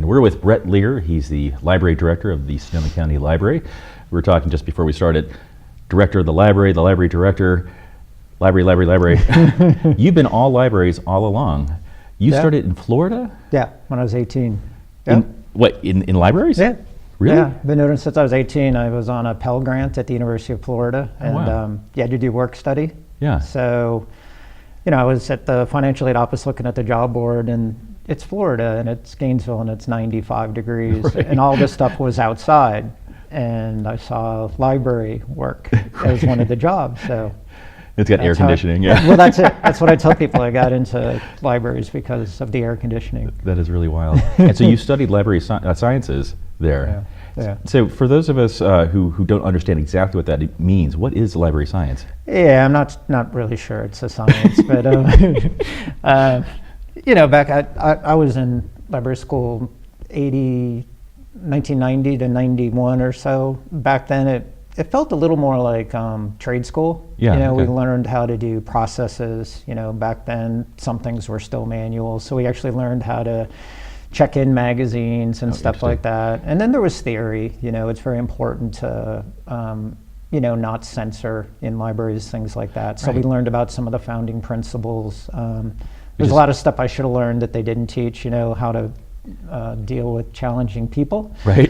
We're with Brett Lear. He's the library director of the Sonoma County Library. We were talking just before we started, director of the library director, library. You've been all libraries all along. You started in Florida? Yeah, when I was 18. Yeah. In libraries? Yeah. Really? Yeah, been doing it since I was 18. I was on a Pell Grant at the University of Florida, and you had to do work study. Yeah. So, I was at the financial aid office looking at the job board, and it's Florida, and it's Gainesville, and it's 95 degrees, right. And all this stuff was outside, and I saw library work as one of the jobs. So it's got air conditioning. Yeah. Well, that's it. That's what I tell people. I got into libraries because of the air conditioning. That is really wild. And so you studied library sciences there. Yeah. So for those of us who don't understand exactly what that means, what is library science? Yeah, I'm not really sure it's a science, but back I was in library school 1990 to 91 or so. Back then it felt a little more like trade school. Yeah. We learned how to do processes. Back then some things were still manual, so we actually learned how to check in magazines and stuff like that. And then there was theory. It's very important to not censor in libraries, things like that. So we learned about some of the founding principles. There's a lot of stuff I should have learned that they didn't teach, how to deal with challenging people. Right.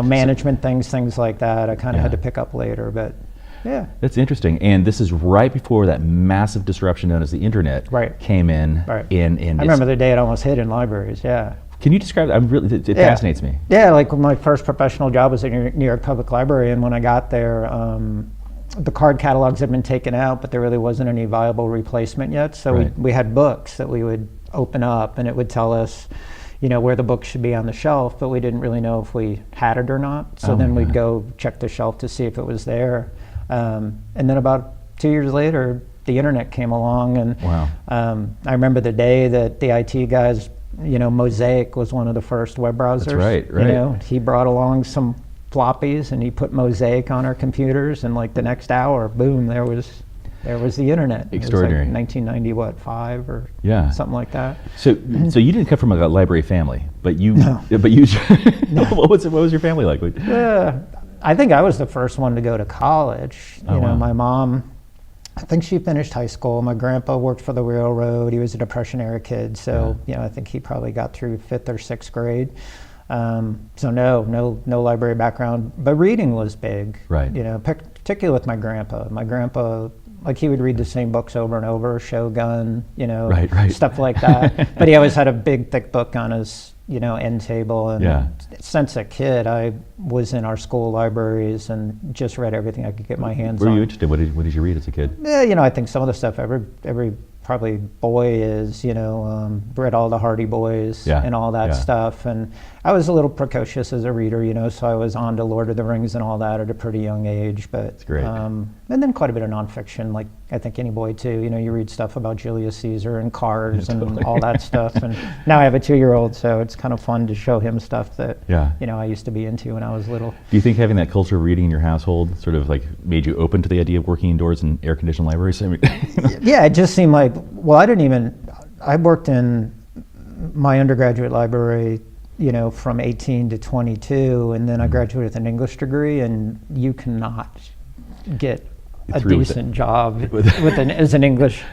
Management things like that. I kind of had to pick up later, but yeah. That's interesting. And this is right before that massive disruption known as the internet came in. Right. I remember the day it almost hit in libraries, yeah. Can you describe that? It fascinates me. Yeah, like my first professional job was at New York Public Library, and when I got there, the card catalogs had been taken out, but there really wasn't any viable replacement yet. So we had books that we would open up, and it would tell us, where the book should be on the shelf, but we didn't really know if we had it or not. So then we'd go check the shelf to see if it was there. And then about 2 years later, the internet came along, and I remember the day that the IT guys, Mosaic was one of the first web browsers. That's right. He brought along some floppies, and he put Mosaic on our computers, and like the next hour, boom, there was the internet. Extraordinary. It was like 1995 or something like that. So you didn't come from a library family, but you. No. But you. No. What was your family like? I think I was the first one to go to college. Wow. My mom, I think she finished high school. My grandpa worked for the railroad. He was a Depression era kid, so I think he probably got through 5th or 6th grade. So no library background, but reading was big. Right. Particularly with my grandpa. My grandpa, like, he would read the same books over and over, Shogun, stuff like that. But he always had a big, thick book on his, end table. And since a kid, I was in our school libraries and just read everything I could get my hands on. Were you interested? What did you read as a kid? Yeah, I think some of the stuff every probably boy is, read all the Hardy Boys and all that stuff. And I was a little precocious as a reader, so I was on to Lord of the Rings and all that at a pretty young age. But that's great. And then quite a bit of nonfiction, like I think any boy too. You read stuff about Julius Caesar and cars and all that stuff. And now I have a 2-year-old, so it's kind of fun to show him stuff that I used to be into when I was little. Do you think having that culture of reading in your household sort of like made you open to the idea of working indoors in air-conditioned libraries? I mean, Yeah, it just seemed like, I worked in my undergraduate library, from 18 to 22, and then I graduated with an English degree, and you cannot get a decent job as an English,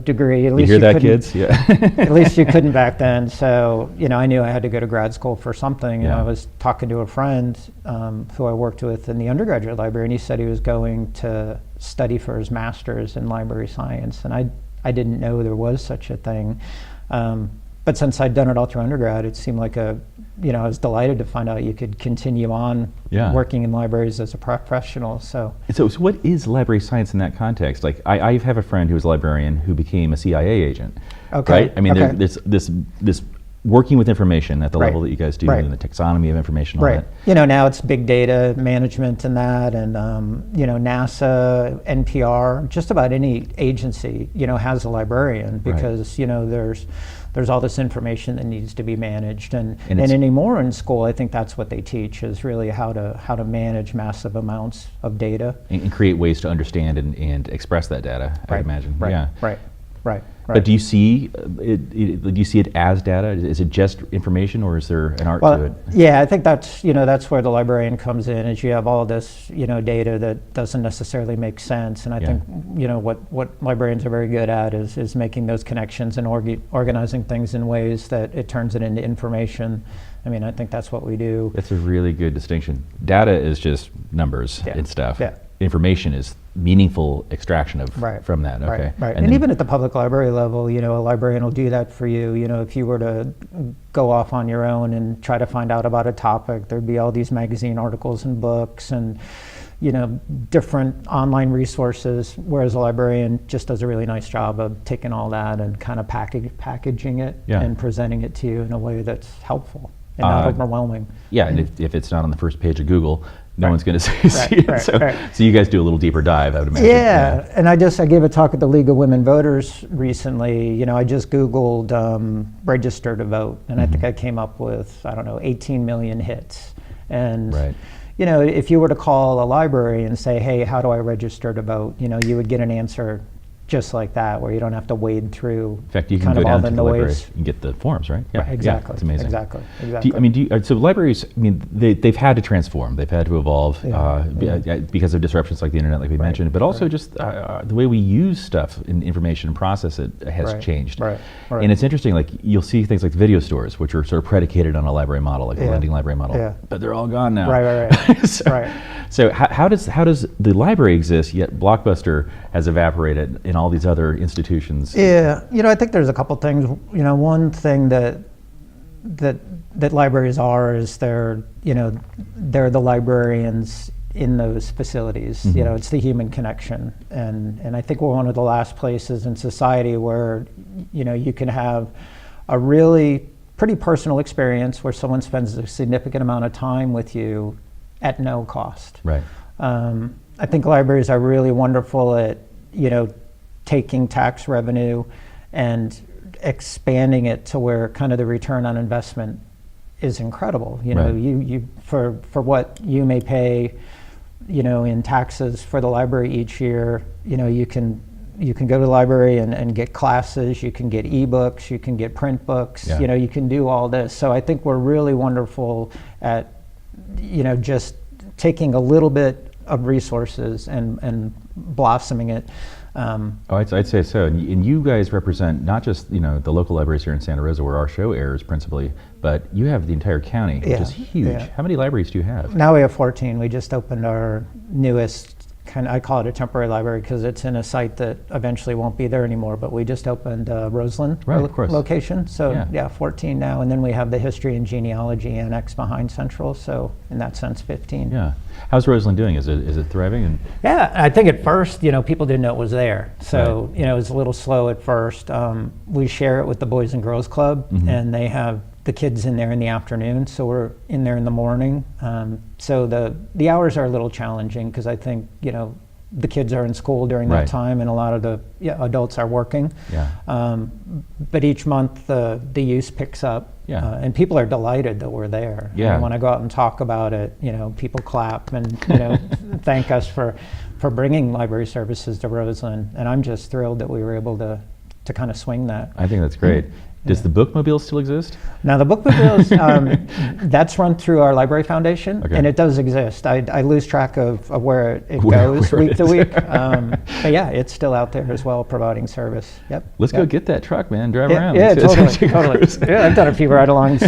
degree. At least you hear that, kids? Yeah. At least you couldn't back then. So, I knew I had to go to grad school for something. And I was talking to a friend who I worked with in the undergraduate library, and he said he was going to study for his master's in library science, and I didn't know there was such a thing. But since I'd done it all through undergrad, it seemed like I was delighted to find out you could continue on working in libraries as a professional. So what is library science in that context? Like, I have a friend who was a librarian who became a CIA agent. Okay. Right? I mean, there's this working with information at the Right. level that you guys do, Right. and the taxonomy of information, all Right. that. Now it's big data management and that, and NASA, NPR, just about any agency, has a librarian because there's all this information that needs to be managed, and anymore in school, I think that's what they teach is really how to manage massive amounts of data And create ways to understand and express that data. I'd imagine. Right. Yeah. Right. Right. But do you see do you see it as data? Is it just information, or is there an art to it? Yeah, I think that's that's where the librarian comes in. Is you have all this data that doesn't necessarily make sense, and I think what librarians are very good at is making those connections and organizing things in ways that it turns it into information. I mean, I think that's what we do. That's a really good distinction. Data is just numbers and stuff. Yeah. Information is meaningful extraction of from that. Right, Okay. right. And even at the public library level, a librarian will do that for you. If you were to go off on your own and try to find out about a topic, there'd be all these magazine articles and books and different online resources, whereas a librarian just does a really nice job of taking all that and kind of packaging it and presenting it to you in a way that's helpful and not overwhelming. Yeah, and if it's not on the first page of Google, no one's going to see it. So you guys do a little deeper dive, I would imagine. Yeah, and I gave a talk at the League of Women Voters recently. I just Googled register to vote, and I think I came up with, 18 million hits. And, if you were to call a library and say, hey, how do I register to vote? You would get an answer just like that, where you don't have to wade through In fact, you can kind go of all down the to the library noise. and get the forms, right? Yeah, Exactly. Yeah, it's amazing. Exactly. So libraries, they've had to transform, they've had to evolve because of disruptions like the internet, like we mentioned, but also just the way we use stuff in information and process it has changed. Right. And it's interesting, like you'll see things like video stores, which are sort of predicated on a library model, like a lending library model, but they're all gone now. Right. So how does the library exist, yet Blockbuster has evaporated in all these other institutions? Yeah, I think there's a couple things. One thing that libraries are is they're the librarians in those facilities. It's the human connection, and I think we're one of the last places in society where you can have a really pretty personal experience where someone spends a significant amount of time with you at no cost. Right. I think libraries are really wonderful at taking tax revenue and expanding it to where kind of the return on investment is incredible. You for what you may pay, in taxes for the library each year, you can go to the library and get classes, you can get ebooks, you can get print books, you can do all this. So I think we're really wonderful at, just taking a little bit of resources and blossoming it. I'd say so. And you guys represent not just the local libraries here in Santa Rosa, where our show airs principally, but you have the entire county, which is huge. Yeah. How many libraries do you have? Now we have 14. We just opened our newest I call it a temporary library because it's in a site that eventually won't be there anymore, but we just opened Roseland location. So 14 now, and then we have the history and genealogy annex behind Central, so in that sense 15. Yeah. How's Roseland doing? Is it thriving? Yeah, I think at first, people didn't know it was there. So, it was a little slow at first. We share it with the Boys and Girls Club, and they have the kids in there in the afternoon, so we're in there in the morning. So the hours are a little challenging because I think the kids are in school during that time, and a lot of the adults are working. But each month the use picks up, and people are delighted that we're there. I mean, when I go out and talk about it, people clap and thank us for bringing library services to Roseland, and I'm just thrilled that we were able to kind of swing that. I think that's great. Does the Bookmobile still exist? Now the Bookmobile, that's run through our library foundation, and it does exist. I lose track of where it goes week to week. But yeah, it's still out there as well, providing service. Yep. Let's go get that truck, man. Drive around. Yeah, totally. Yeah, I've done a few ride-alongs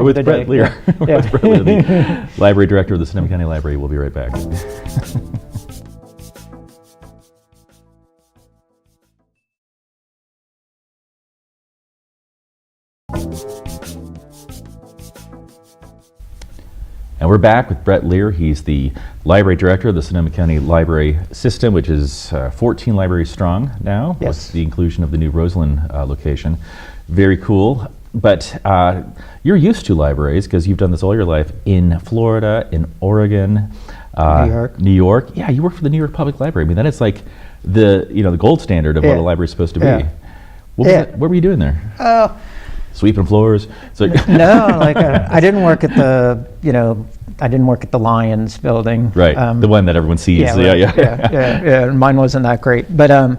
with Brett Lear. With Brett Lear, the library director of the Sonoma County Library. We'll be right back. And we're back with Brett Lear. He's the library director of the Sonoma County Library System, which is 14 libraries strong now, with the inclusion of the new Roseland location. Very cool. But you're used to libraries because you've done this all your life in Florida, in Oregon, New York. New York. Yeah, you work for the New York Public Library. I mean, that is like the gold standard of what a library is supposed to be. Yeah. What were you doing there? Sweeping floors? So No, like I didn't work at I didn't work at the Lions building. Right, the one that everyone sees. Yeah, right. Yeah. Mine wasn't that great, but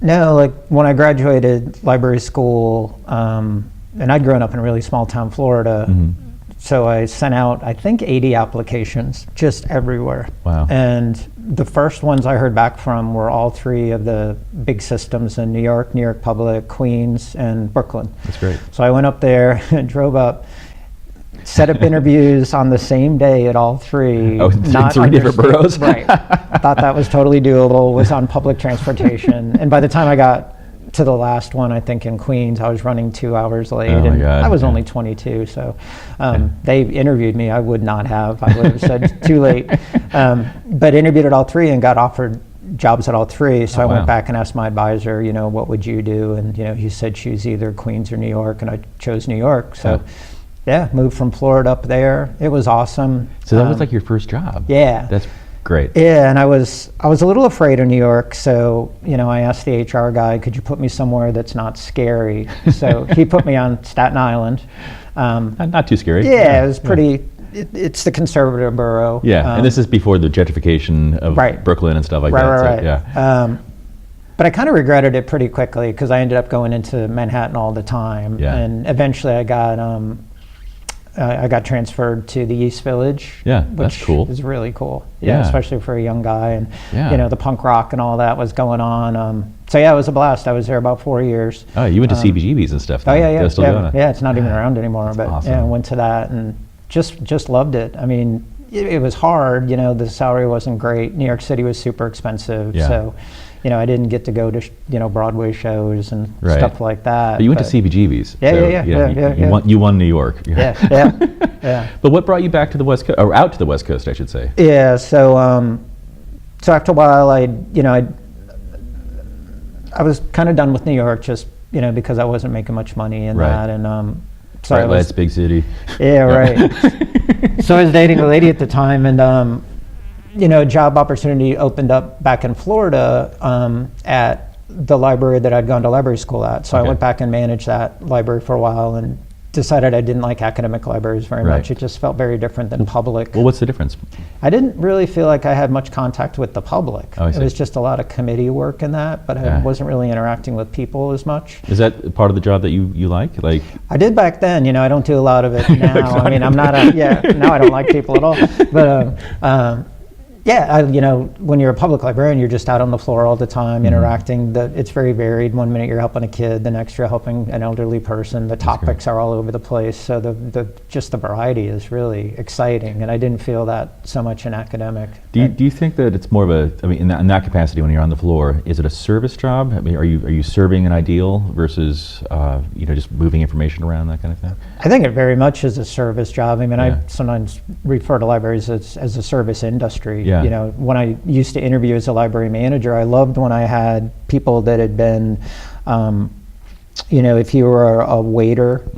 no, like when I graduated library school, and I'd grown up in a really small town, Florida. So I sent out, I think, 80 applications just everywhere. Wow. And the first ones I heard back from were all three of the big systems in New York Public, Queens, and Brooklyn. That's great. So I went up there and drove up, set up interviews on the same day at all three. Oh, in three different boroughs? Right. I thought that was totally doable, was on public transportation. And by the time I got to the last one, I think in Queens, I was running 2 hours late. Oh my God, I was only 22, so they interviewed me. I would not have. I would have said too late. But interviewed at all three and got offered jobs at all three. So I went back and asked my advisor, what would you do? And he said choose either Queens or New York, and I chose New York. So moved from Florida up there. It was awesome. So that was like your first job. Yeah. That's great. Yeah, and I was a little afraid of New York, so I asked the HR guy, could you put me somewhere that's not scary? So he put me on Staten Island. Not too scary. Yeah, it was pretty. It's the conservative borough. Yeah, and this is before the gentrification of Brooklyn and stuff like that. Right. So, yeah. But I kind of regretted it pretty quickly because I ended up going into Manhattan all the time, and eventually I got transferred to the East Village. Yeah, that's cool. Which is really cool. Yeah, especially for a young guy, and the punk rock and all that was going on. So it was a blast. I was there about 4 years. Oh, you went to CBGB's and stuff. Oh yeah. It's not even around anymore, but awesome. I went to that and just loved it. I mean, it was hard. The salary wasn't great. New York City was super expensive. Yeah. So. I didn't get to go to Broadway shows and stuff like that. But you went to CBGB's. Yeah. You won New York. Yeah. But what brought you back to the West Coast, or out to the West Coast, I should say? Yeah. So after a while, I was kind of done with New York, just because I wasn't making much money in that, and so bright lights, big city. Yeah, right. So I was dating a lady at the time, and a job opportunity opened up back in Florida at the library that I'd gone to library school at. So I went back and managed that library for a while and decided I didn't like academic libraries very much. It just felt very different than public. Well, what's the difference? I didn't really feel like I had much contact with the public. Oh, I see. It was just a lot of committee work in that, but I wasn't really interacting with people as much. Is that part of the job that you like? I did back then. I don't do a lot of it now. I mean, I'm not now I don't like people at all. But when you're a public librarian, you're just out on the floor all the time, interacting. It's very varied. 1 minute you're helping a kid, the next you're helping an elderly person. The topics are all over the place. So the variety is really exciting, and I didn't feel that so much in academic. Do you think that it's more of in that capacity when you're on the floor, is it a service job? I mean, are you serving an ideal versus just moving information around, that kind of thing? I think it very much is a service job. I mean, I sometimes refer to libraries as a service industry. Yeah. When I used to interview as a library manager, I loved when I had people that had been, if you were a waiter,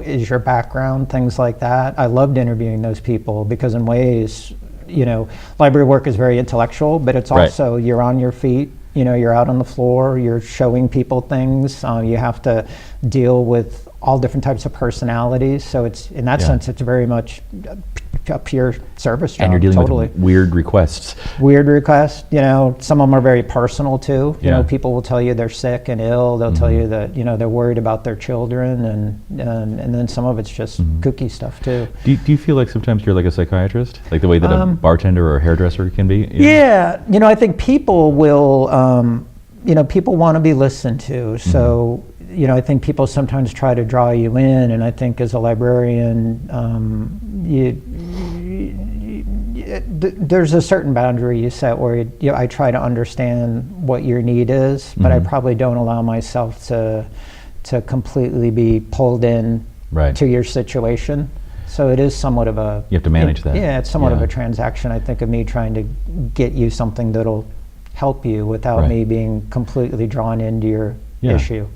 is your background, things like that. I loved interviewing those people because in ways, library work is very intellectual, but it's also, you're on your feet, you're out on the floor, you're showing people things, you have to deal with all different types of personalities. So it's, in that sense, it's very much a pure service job. And you're dealing with weird requests. Weird requests, some of them are very personal too. People will tell you they're sick and ill. They'll tell you that, they're worried about their children, and then some of it's just kooky stuff too. Do you feel like sometimes you're like a psychiatrist? Like the way that a bartender or a hairdresser can be? Yeah, I think people will, people want to be listened to. So, I think people sometimes try to draw you in, and I think as a librarian, there's a certain boundary you set where I try to understand what your need is, but I probably don't allow myself to completely be pulled in to your situation. So it is somewhat of a... You have to manage that. Yeah, it's somewhat of a transaction, I think, of me trying to get you something that'll help you without me being completely drawn into your issue.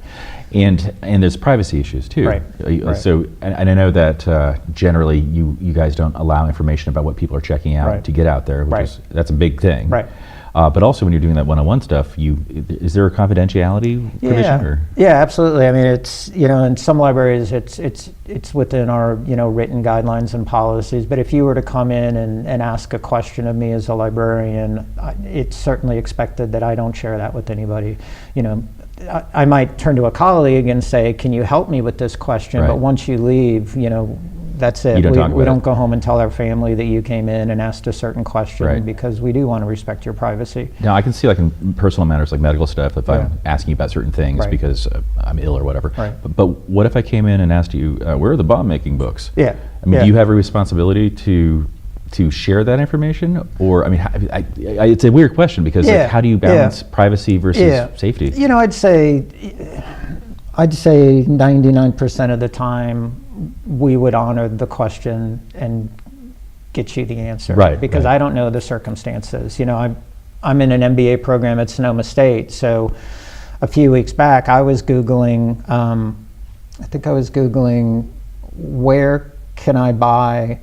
And there's privacy issues too. Right. So, and I know that generally you guys don't allow information about what people are checking out to get out there, which is that's a big thing. Right. But also when you're doing that one-on-one stuff, is there a confidentiality provision? Or? Yeah, absolutely. I mean, it's, in some libraries it's within our, written guidelines and policies, but if you were to come in and ask a question of me as a librarian, it's certainly expected that I don't share that with anybody. I might turn to a colleague and say, can you help me with this question? But once you leave, that's it. We don't go home and tell our family that you came in and asked a certain question because we do want to respect your privacy. Now, I can see like in personal matters like medical stuff, if I'm asking you about certain things because I'm ill or whatever. But what if I came in and asked you, where are the bomb making books? Yeah. I mean, do you have a responsibility to share that information? Or, I mean, it's a weird question because like, how do you balance privacy versus safety? I'd say 99% of the time we would honor the question and get you the answer. Because I don't know the circumstances. I'm in an MBA program at Sonoma State, so a few weeks back I was Googling, where can I buy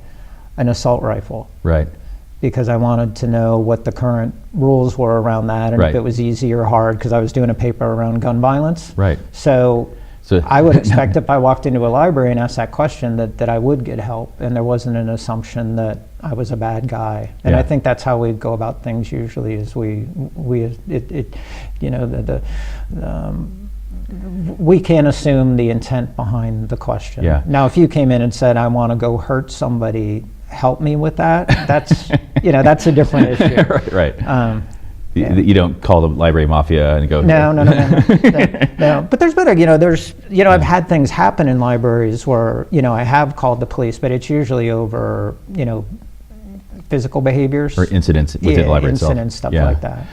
an assault rifle? Because I wanted to know what the current rules were around that and if it was easy or hard, because I was doing a paper around gun violence. So I would expect if I walked into a library and asked that question that I would get help, and there wasn't an assumption that I was a bad guy. And I think that's how we go about things usually, is we can't assume the intent behind the question. Now, if you came in and said, I want to go hurt somebody, help me with that, that's that's a different issue. You don't call the library mafia and go, no. But there's better, I've had things happen in libraries where, I have called the police, but it's usually over, physical behaviors. Or incidents within the library itself. Incidents, stuff like that,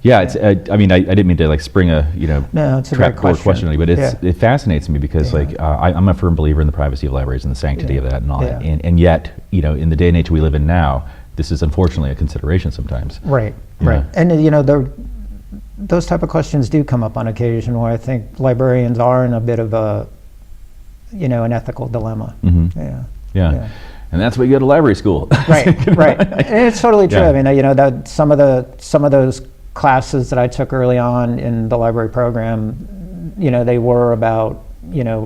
it's, I mean, I didn't mean to like spring a, it's a great question on you, but it fascinates me because I'm a firm believer in the privacy of libraries and the sanctity of that and all that. And yet, in the day and age we live in now, this is unfortunately a consideration sometimes. Right. And those type of questions do come up on occasion where I think librarians are in a bit of a, an ethical dilemma. And that's why you go to library school. Right. And it's totally true. I mean, that some of those classes that I took early on in the library program, they were about,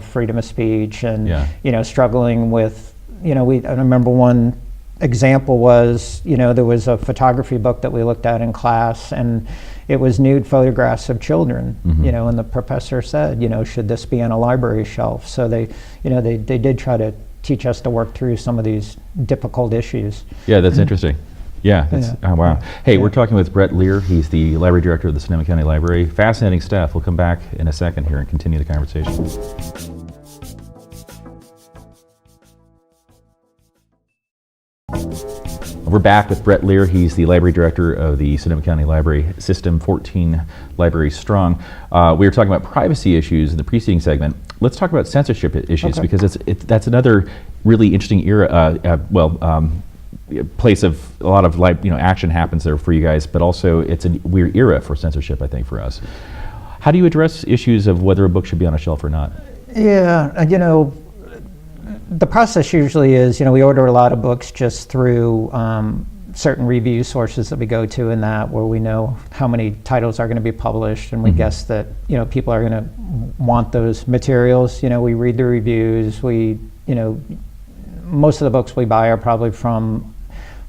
freedom of speech and, struggling with, I remember one example was, there was a photography book that we looked at in class, and it was nude photographs of children, and the professor said, should this be on a library shelf? So they did try to teach us to work through some of these difficult issues. Yeah, that's interesting. Oh, wow. Hey, we're talking with Brett Lear. He's the library director of the Sonoma County Library. Fascinating stuff. We'll come back in a second here and continue the conversation. We're back with Brett Lear. He's the library director of the Sonoma County Library System, 14 libraries strong. We were talking about privacy issues in the preceding segment. Let's talk about censorship issues because that's another really interesting place of a lot of action happens there for you guys, but also it's a weird era for censorship, I think, for us. How do you address issues of whether a book should be on a shelf or not? The process usually is, we order a lot of books just through certain review sources that we go to, in that where we know how many titles are going to be published, and we guess that people are going to want those materials. We read the reviews. Most of the books we buy are probably from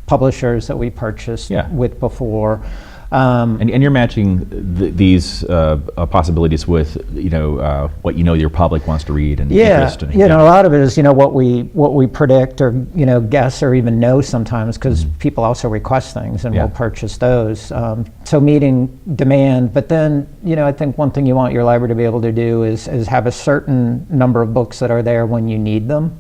publishers that we purchased with before. And you're matching these possibilities with what your public wants to read and interest. A lot of it is what we predict or guess or even know sometimes, because people also request things and we'll purchase those. So meeting demand, but then I think one thing you want your library to be able to do is have a certain number of books that are there when you need them.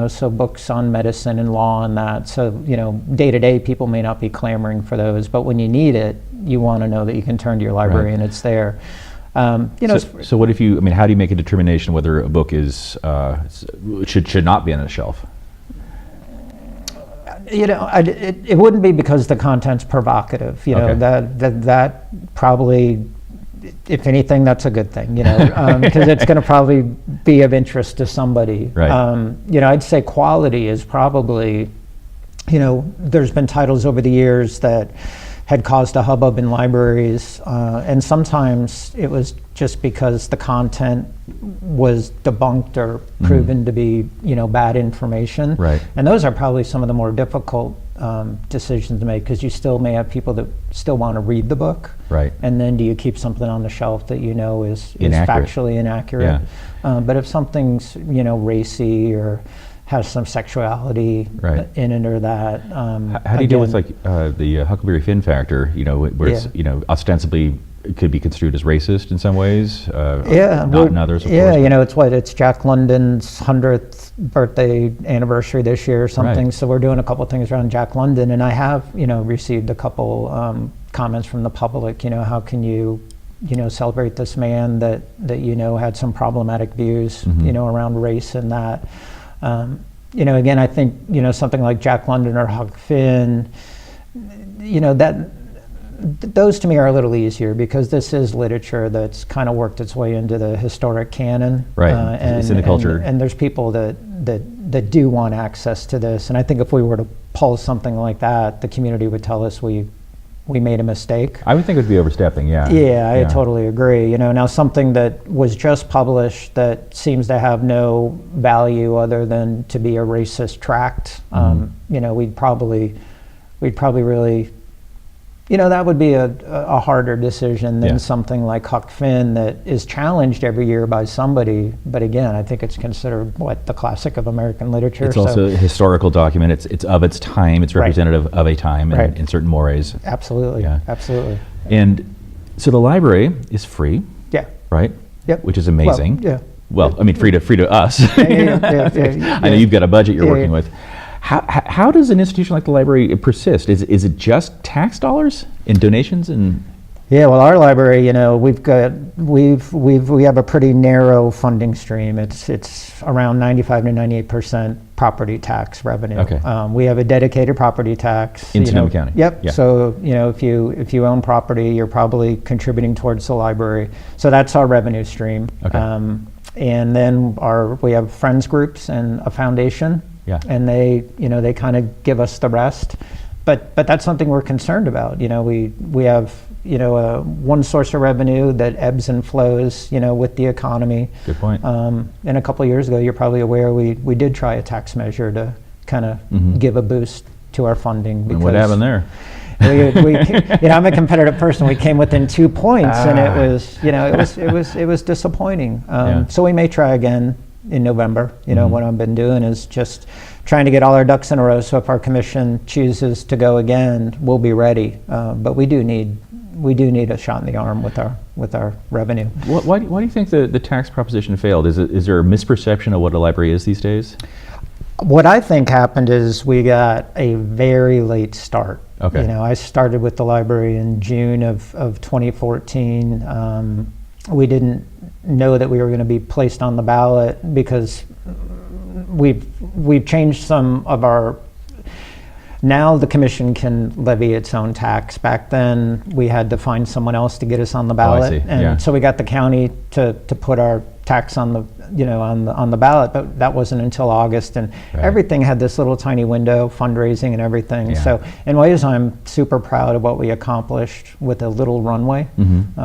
So books on medicine and law and that. So day to day people may not be clamoring for those, but when you need it, you want to know that you can turn to your library and it's there. So what if how do you make a determination whether a book is should not be on a shelf? It wouldn't be because the content's provocative. That probably if anything, that's a good thing, because it's going to probably be of interest to somebody. Right. I'd say quality is probably, there's been titles over the years that had caused a hubbub in libraries, and sometimes it was just because the content was debunked or proven to be, bad information. Right. And those are probably some of the more difficult decisions to make, because you still may have people that still want to read the book. Right. And then do you keep something on the shelf that is Inaccurate. factually inaccurate? Yeah. But if something's, racy or has some sexuality Right. in it or that. How do you deal with the Huckleberry Finn factor? Where it's ostensibly it could be construed as racist in some ways. Not in others. Of course, it's Jack London's 100th birthday anniversary this year or something. Right. So we're doing a couple things around Jack London, and I have received a couple comments from the public. How can you celebrate this man that had some problematic views around race and that. Again, I think, something like Jack London or Huck Finn, those to me are a little easier, because this is literature that's kind of worked its way into the historic canon. Right. It's in the culture. And there's people that do want access to this. And I think if we were to pull something like that, the community would tell us we made a mistake. I would think it would be overstepping, yeah. Yeah, I totally agree. Now something that was just published that seems to have no value other than to be a racist tract, we'd probably really, that would be a harder decision than something like Huck Finn that is challenged every year by somebody. But again, I think it's considered the classic of American literature. It's also a historical document. It's of its time. It's representative of a time in certain mores. Absolutely. Yeah. Absolutely. And so the library is free. Yeah. Right. Yep. Which is amazing. Well, yeah. Well, I mean, free to us. Yeah. I know you've got a budget you're working with. How does an institution like the library persist? Is it just tax dollars and donations and? Yeah, well, our library, we have a pretty narrow funding stream. It's around 95 to 98% property tax revenue. Okay. We have a dedicated property tax in Sonoma County. Yep. Yeah. So if you own property, you're probably contributing towards the library. So that's our revenue stream. Okay. And then we have friends groups and a foundation. Yeah. And they kind of give us the rest, but that's something we're concerned about. We have one source of revenue that ebbs and flows with the economy. Good point. And a couple of years ago, you're probably aware we did try a tax measure to kind of give a boost to our funding. And what happened there? I'm a competitive person. We came within 2 points, and it was disappointing. So we may try again in November. What I've been doing is just trying to get all our ducks in a row, so if our commission chooses to go again, we'll be ready. But we do need a shot in the arm with our revenue. Why do you think the tax proposition failed? Is there a misperception of what a library is these days? What I think happened is we got a very late start. Okay. I started with the library in June of 2014. We didn't know that we were going to be placed on the ballot because we've changed some of our. Now the commission can levy its own tax. Back then we had to find someone else to get us on the ballot, and so we got the county to put our tax on the on the ballot, but that wasn't until August, and everything had this little tiny window, fundraising and everything. Yeah. So in ways I'm super proud of what we accomplished with a little runway.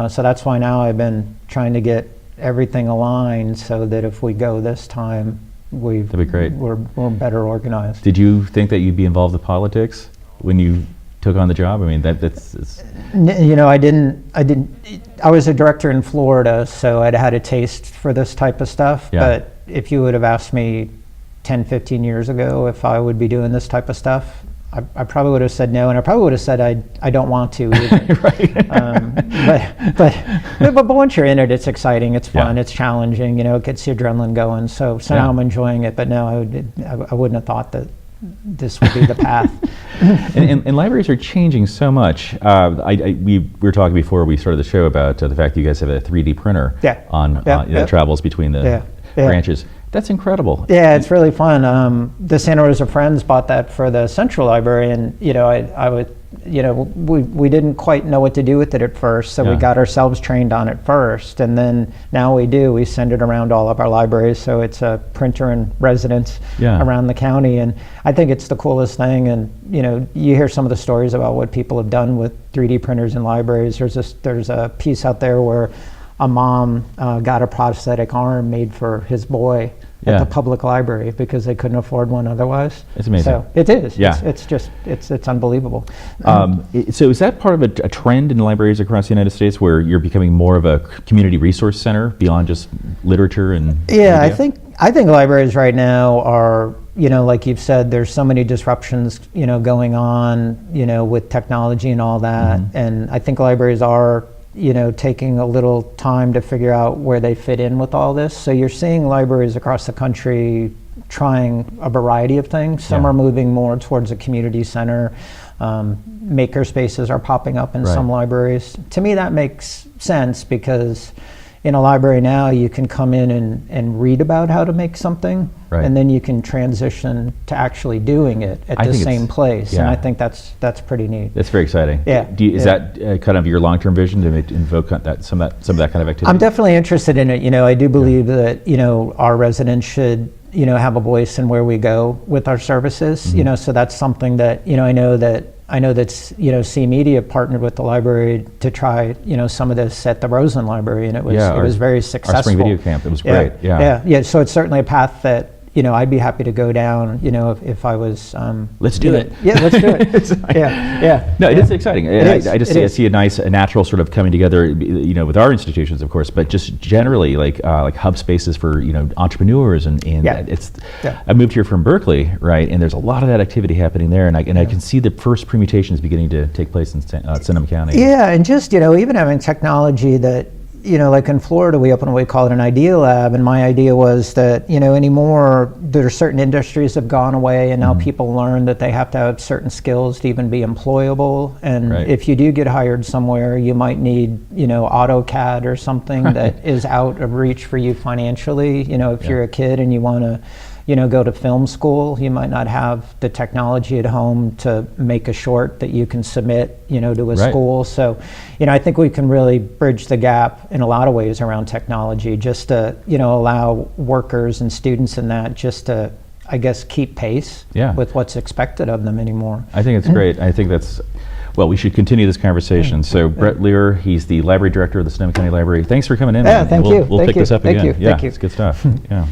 So that's why now I've been trying to get everything aligned so that if we go this time, that'd be great. We're better organized. Did you think that you'd be involved in politics when you took on the job? I mean, that's I didn't. I was a director in Florida, so I'd had a taste for this type of stuff. Yeah. But if you would have asked me 10, 15 years ago if I would be doing this type of stuff, I probably would have said no, and I probably would have said I don't want to either. Right. But once you're in it, it's exciting, it's fun, Yeah. it's challenging. It gets the adrenaline going. So now I'm enjoying it. But no, I wouldn't have thought that this would be the path. and libraries are changing so much. We were talking before we started the show about the fact that you guys have a 3D printer that travels between the branches. That's incredible. Yeah, it's really fun. The Santa Rosa Friends bought that for the Central Library, and I would we didn't quite know what to do with it at first, so we got ourselves trained on it first, and then now we send it around all of our libraries, so it's a printer in residence around the county, and I think it's the coolest thing. And you hear some of the stories about what people have done with 3D printers in libraries. There's a piece out there where a mom got a prosthetic arm made for his boy at the public library because they couldn't afford one otherwise. It's amazing. So it is. Yeah. It's unbelievable. So is that part of a trend in libraries across the United States where you're becoming more of a community resource center beyond just literature and media? I think libraries right now are, like you've said, there's so many disruptions, going on, with technology and all that. And I think libraries are taking a little time to figure out where they fit in with all this. So you're seeing libraries across the country trying a variety of things. Some are moving more towards a community center. Maker spaces are popping up in some libraries. To me, that makes sense because in a library now, you can come in and read about how to make something, and then you can transition to actually doing it at the same place. And I think that's pretty neat. That's very exciting. Yeah. Is that kind of your long-term vision to invoke some of that kind of activity? I'm definitely interested in it. I do believe that our residents should have a voice in where we go with our services. So that's something that I know that CMedia partnered with the library to try some of this at the Roseland Library, and it was very successful. Our spring video camp, it was great. Yeah. So it's certainly a path that I'd be happy to go down. If I was. Let's do it. Yeah, let's do it. Yeah. No, it is exciting. I see a natural sort of coming together, with our institutions, of course, but just generally like hub spaces for entrepreneurs and it's. Yeah. I moved here from Berkeley, right, and there's a lot of that activity happening there, and I can see the first permutations beginning to take place in Sonoma County. Yeah, and just even having technology that. Like in Florida, we opened what we call it an idea lab, and my idea was that, anymore, there are certain industries have gone away, and now people learn that they have to have certain skills to even be employable. And if you do get hired somewhere, you might need, AutoCAD or something that is out of reach for you financially. If you're a kid and you want to, go to film school, you might not have the technology at home to make a short that you can submit, to a school. So, I think we can really bridge the gap in a lot of ways around technology, just to, allow workers and students in that just to, I guess, keep pace with what's expected of them anymore. I think it's great. I think that's, well, we should continue this conversation. So Brett Lear, he's the library director of the Sonoma County Library. Thanks for coming in. Yeah, thank you. We'll pick this up again. Thank you. It's good stuff. Yeah.